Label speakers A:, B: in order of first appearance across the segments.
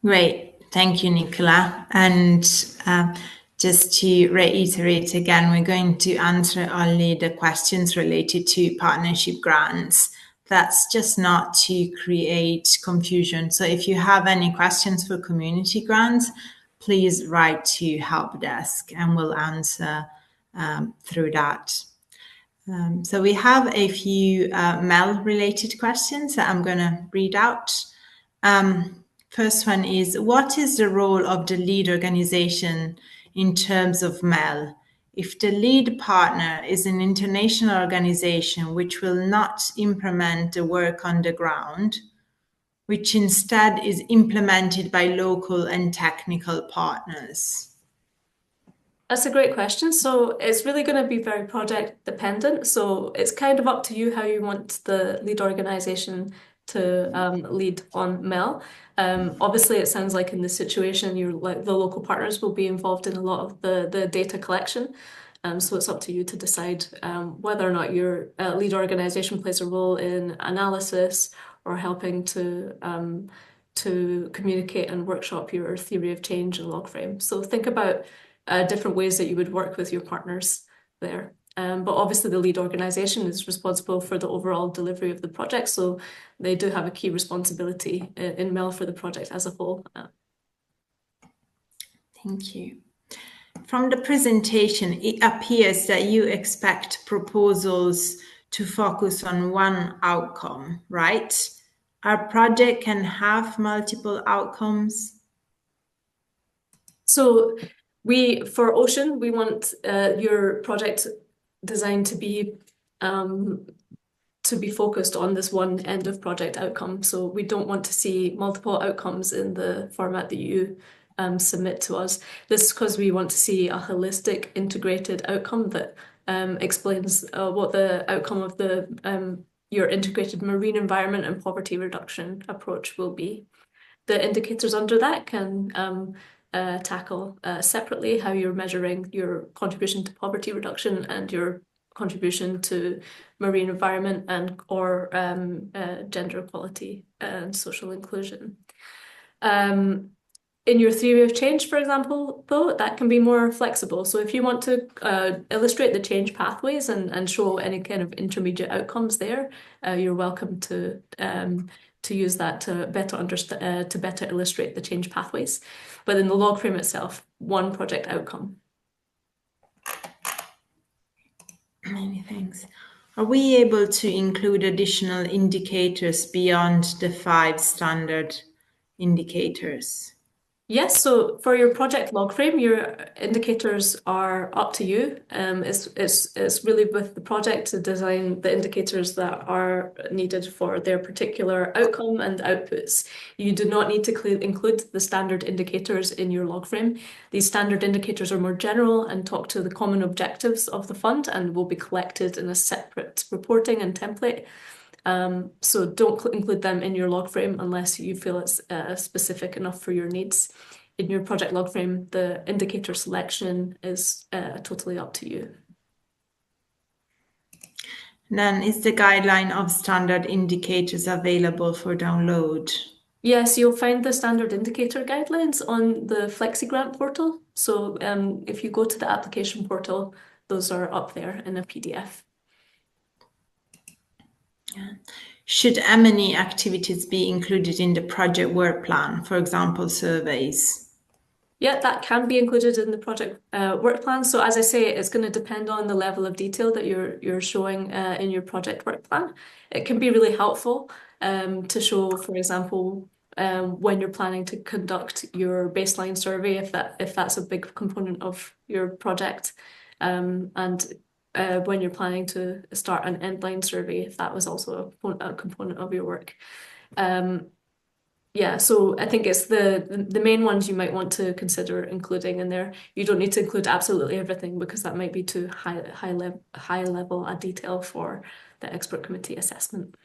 A: Great. Thank you, Nicola. And just to reiterate again, we're going to answer only the questions related to partnership grants. That's just not to create confusion. So if you have any questions for community grants, please write to help desk and we'll answer through that. So we have a few MEL related questions that I'm going to read out. First one is, what is the role of the lead organization in terms of MEL? If the lead partner is an international organization which will not implement the work on the ground, which instead is implemented by local and technical partners?
B: That's a great question. So it's really going to be very project dependent. So it's kind of up to you how you want the lead organization to lead on MEL. Obviously, it sounds like in this situation, the local partners will be involved in a lot of the data collection. So it's up to you to decide whether or not your lead organization plays a role in analysis or helping to communicate and workshop your theory of change and log frame. So think about different ways that you would work with your partners there. But obviously the lead organization is responsible for the overall delivery of the project, so they do have a key responsibility in MEL for the project as a whole.
A: Thank you. From the presentation, it appears that you expect proposals to focus on one outcome, right? Our project can have multiple outcomes.
B: So for Ocean, we want your project design to be focused on this one end of project outcome. So we don't want to see multiple outcomes in the format that you submit to us. This is because we want to see a holistic integrated outcome that explains what the outcome of your integrated marine environment and poverty reduction approach will be. The indicators under that can tackle separately how you're measuring your contribution to poverty reduction and your contribution to marine environment and or gender equality and social inclusion. In your theory of change, for example, though, that can be more flexible. So if you want to illustrate the change pathways and show any kind of intermediate outcomes there, you're welcome to use that to better illustrate the change pathways. But in the log frame itself, one project outcome.
A: Many thanks. Are we able to include additional indicators beyond the 5 standard indicators?
B: Yes, so for your project log frame, your indicators are up to you. It's really with the project to design the indicators that are needed for their particular outcome and outputs. You do not need to include the standard indicators in your log frame. These standard indicators are more general and talk to the common objectives of the fund and will be collected in a separate reporting and template. So don't include them in your log frame unless you feel it's specific enough for your needs. In your project log frame, the indicator selection is totally up to you.
A: Then is the guideline of standard indicators available for download?
B: Yes, you'll find the standard indicator guidelines on the FlexiGrant portal. So if you go to the application portal, those are up there in a PDF.
A: Yeah. Should M&E activities be included in the project work plan, for example, surveys?
B: Yeah, that can be included in the project work plan. So as I say, it's going to depend on the level of detail that you're showing in your project work plan. It can be really helpful to show, for example, when you're planning to conduct your baseline survey, if that's a big component of your project, and when you're planning to start an endline survey, if that was also a component of your work. Yeah, so I think it's the main ones you might want to consider including in there. You don't need to include absolutely everything because that might be too high level a detail for the expert committee assessment.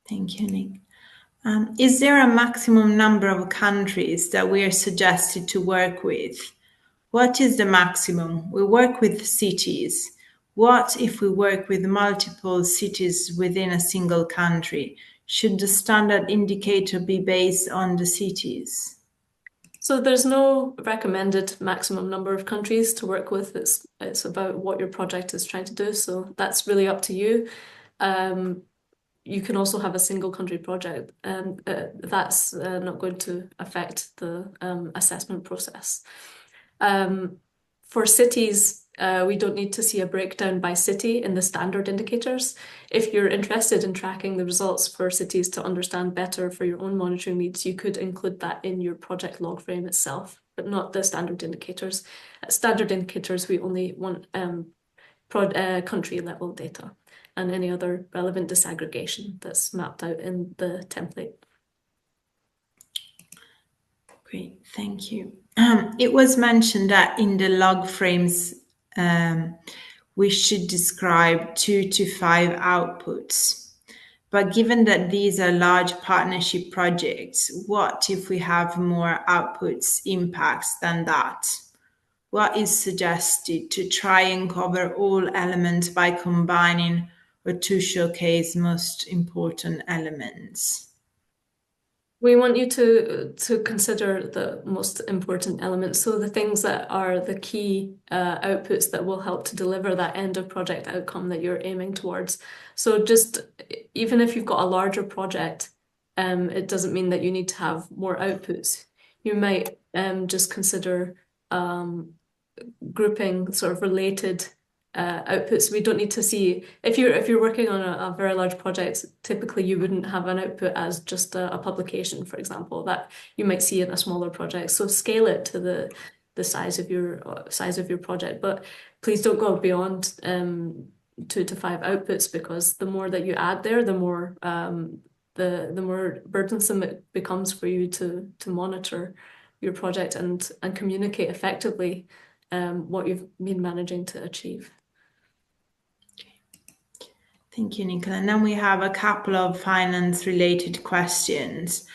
A: Thank you, Nick. Is there a maximum number of countries that we are suggested to work with? What is the maximum? We work with cities. What if we work with multiple cities within a single country? Should the standard indicator be based on the cities?
B: So there's no recommended maximum number of countries to work with. It's about what your project is trying to do. So that's really up to you. You can also have a single country project, and that's not going to affect the assessment process. For cities, we don't need to see a breakdown by city in the standard indicators. If you're interested in tracking the results for cities to understand better for your own monitoring needs, you could include that in your project log frame itself, but not the standard indicators. Standard indicators, we only want country level data and any other relevant disaggregation that's mapped out in the template.
A: Great, thank you. It was mentioned that in the log frames, we should describe 2 to 5 outputs. But given that these are large partnership projects, what if we have more outputs impacts than that? What is suggested to try and cover all elements by combining or to showcase most important elements?
B: We want you to consider the most important elements, so the things that are the key outputs that will help to deliver that end of project outcome that you're aiming towards. So just even if you've got a larger project, it doesn't mean that you need to have more outputs. You might just consider grouping sort of related outputs. We don't need to see if you're working on a very large project, typically you wouldn't have an output as just a publication, for example, that you might see in a smaller project. So scale it to the size of your project, but please don't go beyond 2 to 5 outputs, because the more that you add there, the more burdensome it becomes for you to monitor your project and communicate effectively what you've been managing to achieve.
A: Thank you, Nicola. And then we have a couple of finance-related questions.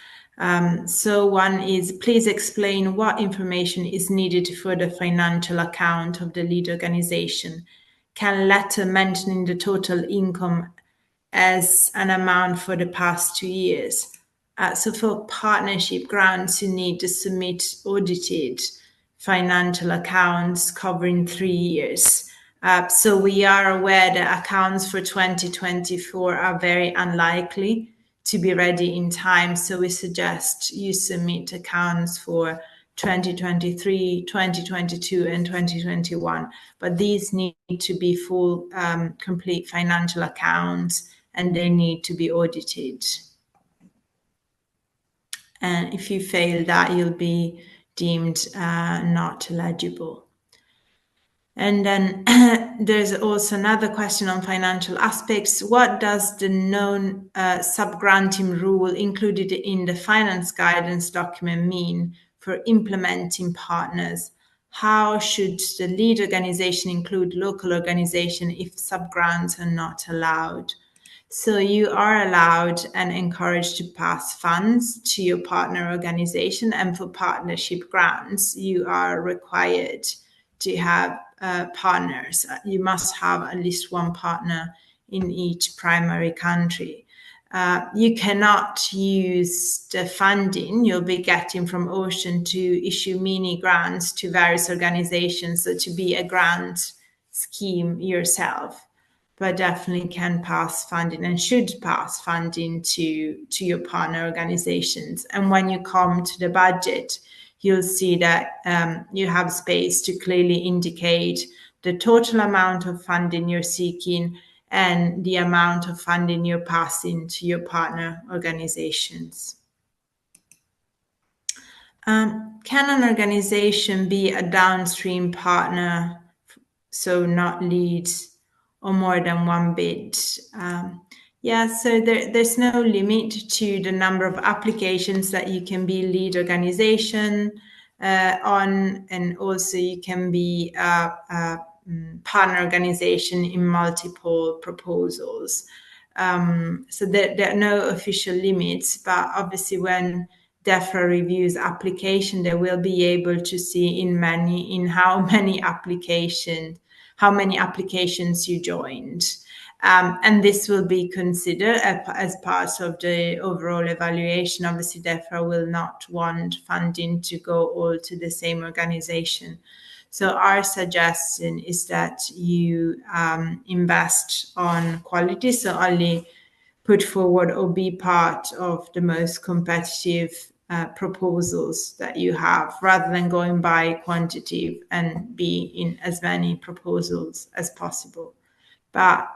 A: So one is, please explain what information is needed for the financial account of the lead organization. Can letter mentioning the total income as an amount for the past 2 years? So for partnership grants, you need to submit audited financial accounts covering 3 years. So we are aware that accounts for 2024 are very unlikely to be ready in time. So we suggest you submit accounts for 2023, 2022, and 2021. But these need to be full, complete financial accounts, and they need to be audited. And if you fail that, you'll be deemed not eligible. And then there's also another question on financial aspects. What does the known subgranting rule included in the finance guidance document mean for implementing partners? How should the lead organization include local organization if subgrants are not allowed? So you are allowed and encouraged to pass funds to your partner organization, and for partnership grants, you are required to have partners. You must have at least one partner in each primary country. You cannot use the funding you'll be getting from Ocean to issue mini grants to various organizations, so to be a grant scheme yourself, but definitely can pass funding and should pass funding to your partner organizations. And when you come to the budget, you'll see that you have space to clearly indicate the total amount of funding you're seeking and the amount of funding you're passing to your partner organizations. Can an organization be a downstream partner, so not lead, or more than one bid? So there's no limit to the number of applications that you can be lead organization on, and also you can be a partner organization in multiple proposals. So there are no official limits, but obviously when DEFRA reviews application, they will be able to see how many applications you joined. And this will be considered as part of the overall evaluation. Obviously, DEFRA will not want funding to go all to the same organization. So our suggestion is that you invest on quality, so only put forward or be part of the most competitive proposals that you have, rather than going by quantity and be in as many proposals as possible. But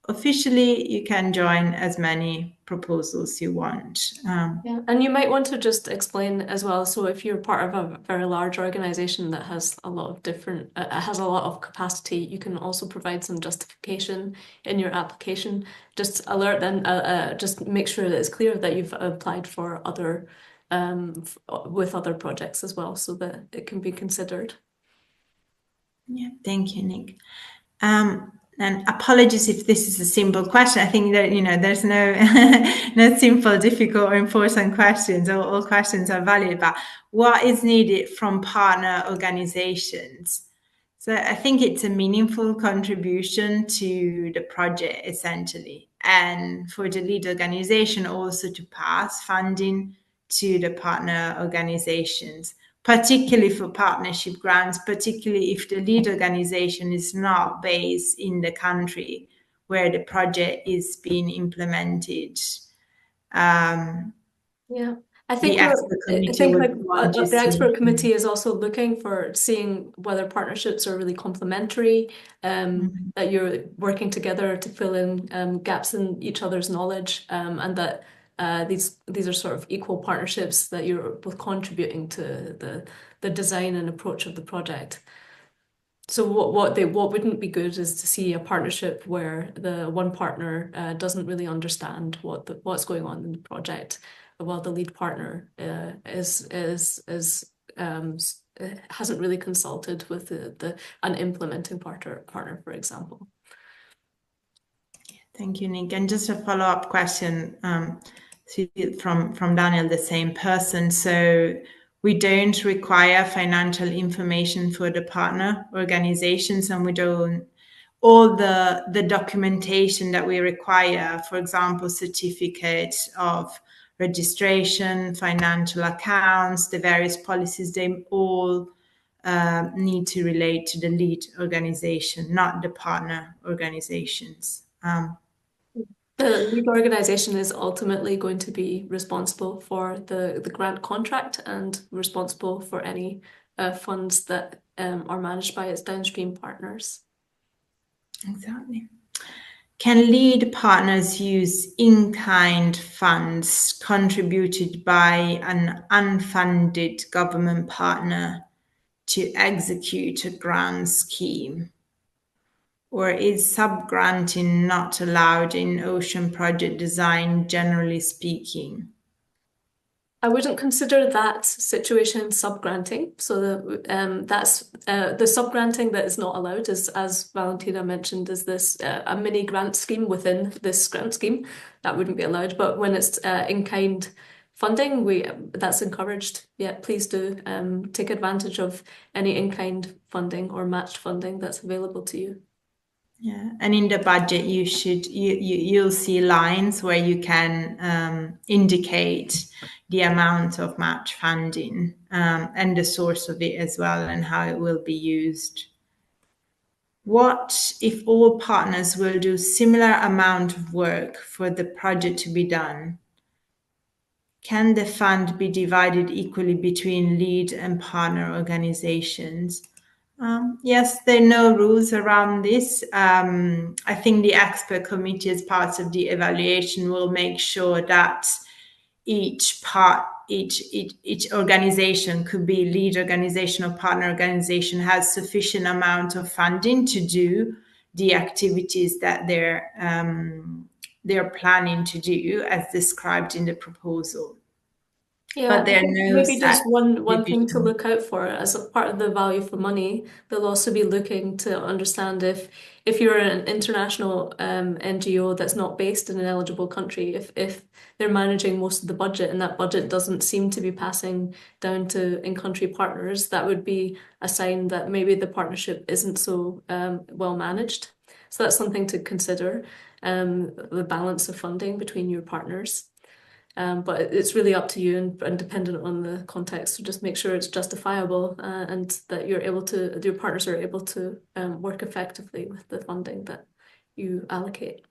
A: officially, you can join as many proposals you want.
B: Yeah, and you might want to just explain as well. So if you're part of a very large organization that has a lot of different, has a lot of capacity, you can also provide some justification in your application. Just alert them, just make sure that it's clear that you've applied for other, with other projects as well, so that it can be considered.
A: Yeah, thank you, Nick. And apologies if this is a simple question. I think that there's no no simple, difficult, or important questions. All questions are valid. But what is needed from partner organizations? So I think it's a meaningful contribution to the project, essentially, and for the lead organization also to pass funding to the partner organizations, particularly for partnership grants, particularly if the lead organization is not based in the country where the project is being implemented.
B: Yeah. I
A: The
B: think
A: expert
B: I
A: committee
B: think
A: would
B: like
A: want to
B: the
A: see.
B: expert committee is also looking for seeing whether partnerships are really complementary, that you're working together to fill in gaps in each other's knowledge, and that these are sort of equal partnerships that you're both contributing to the design and approach of the project. So what wouldn't be good is to see a partnership where the one partner doesn't really understand what's going on in the project, while the lead partner hasn't really consulted with an implementing partner, for example.
A: Thank you, Nick. And just a follow-up question from Daniel, the same person. So we don't require financial information for the partner organizations, and we don't all the documentation that we require, for example, certificates of registration, financial accounts, the various policies, they all need to relate to the lead organization, not the partner organizations.
B: The lead organization is ultimately going to be responsible for the grant contract and responsible for any funds that are managed by its downstream partners.
A: Exactly. Can lead partners use in-kind funds contributed by an unfunded government partner to execute a grant scheme? Or is sub-granting not allowed in ocean project design, generally speaking?
B: I wouldn't consider that situation subgranting. So that's the subgranting that is not allowed is, as Valentina mentioned, is this a mini grant scheme within this grant scheme that wouldn't be allowed. But when it's in-kind funding, that's encouraged. Yeah, please do take advantage of any in-kind funding or matched funding that's available to you.
A: Yeah, and in the budget, you'll see lines where you can indicate the amount of match funding and the source of it as well, and how it will be used. What if all partners will do similar amount of work for the project to be done? Can the fund be divided equally between lead and partner organizations? Yes, there are no rules around this. I think the expert committee, as part of the evaluation, will make sure that each organization, could be lead organization or partner organization, has sufficient amount of funding to do the activities that they're planning to do as described in the proposal.
B: Yeah,
A: But
B: I
A: there are
B: think
A: no
B: maybe
A: set
B: just one thing to
A: division.
B: look out for as a part of the value for money, they'll also be looking to understand if you're an international NGO that's not based in an eligible country, if they're managing most of the budget and that budget doesn't seem to be passing down to in-country partners, that would be a sign that maybe the partnership isn't so well managed. So that's something to consider, the balance of funding between your partners. But it's really up to you and dependent on the context. So just make sure it's justifiable and that your partners are able to work effectively with the funding that you allocate.